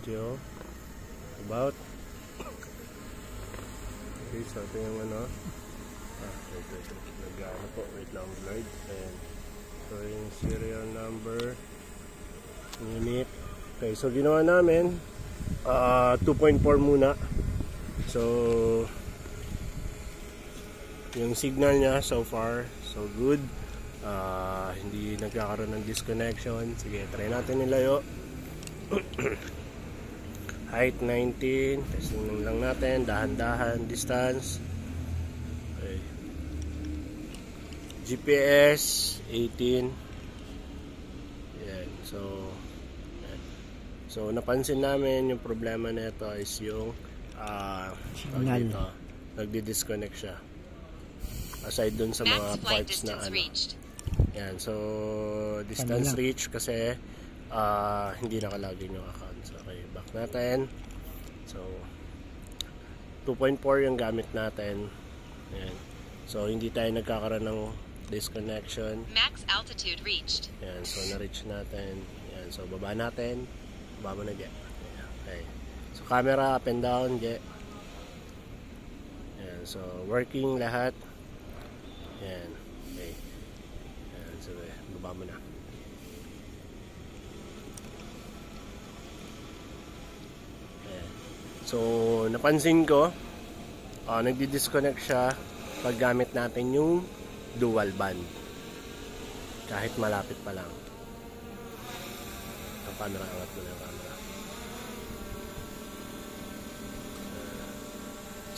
video about okay, so ito yung ano ito nag-ano po, wait lang blurred. Ayan, so yung serial number, unit. Okay, so ginawa namin 2.4 muna. So yung signal niya so far so good, hindi nagkakaroon ng disconnection. Sige, try natin nilayo. Height 19, testing lang natin, dahan-dahan, distance. Okay. GPS 18. Yan, so napansin namin yung problema nito is yung signal. Nagdi-disconnect siya. Aside dun sa mga parts na ano. Yan, so distance reach kasi hindi nakalagay yung account. So, okay, back natin. So 2.4 yung gamit natin. Yan. So hindi tayo nagkakaroon ng disconnection. Max altitude reached. Yan, so na-reach natin. Yan, so baba natin. Baba na dyan. Okay. So camera up and down, dyan. Yan, so working lahat. Yan. Okay. Yan, so baba mo na. Yan. So napansin ko, nagdi-disconnect siya pag gamit natin yung dual band. Kahit malapit pa lang. Ang camera, angat mo na yung camera.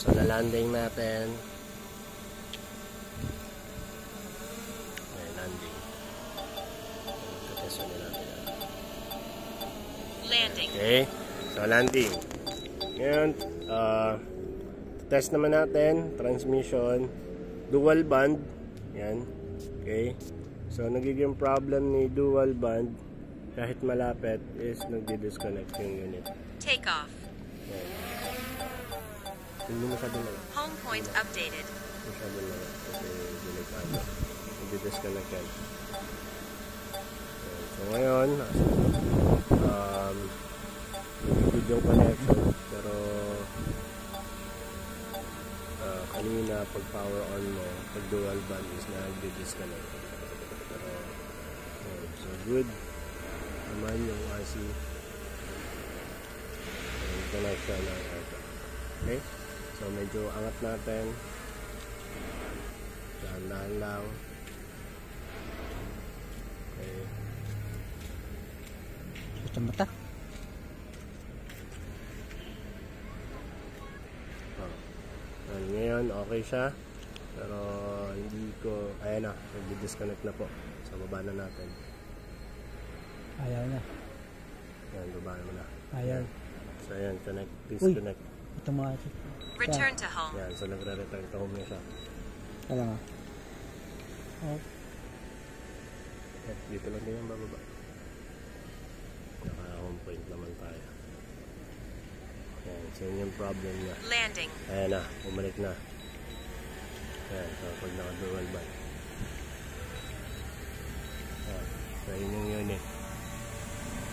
So na-landing natin. Landing. Landing. Okay. So landing. Ngayon, test naman natin transmission, dual band. Yan. Okay. So nagiging problem ni dual band kahit malapit is nagdi-disconnect yung unit. Take off. Yan. Hindi masyado lang. Home point updated. Masyado lang. Kasi delikado. Nagdi-disconnect yan. So ngayon, good yung connection, pero kanina pag power on mo, pag dual band is nagdi-disconnect. Pero so good naman yung RC connection ng aircraft. Okay, so medyo angat natin, dahan-dahan lang. Okay. Mata. Ngayon okay siya, pero hindi ko, ayan na, nag-disconnect na po. So baba na natin. Ayaw na. Ayan, baba mo na. Ayaw. So ayan, connect, disconnect. Automatic. Return to home. Ayan, so nagre-return to home na siya. Wala nga. Oh. Dito lang din yung bababa. Naka-home point naman tayo. Ayan, so yun yung problem niya. Landing. Ayan na, bumalik na. Ayan, so pag naka-dual band. Ayan, so yun yung unit.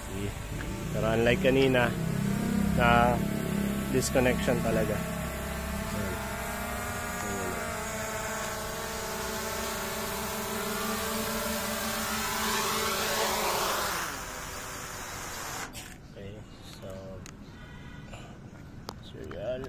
See? Pero unlike kanina, na disconnection talaga. Ayan. Okay, so serial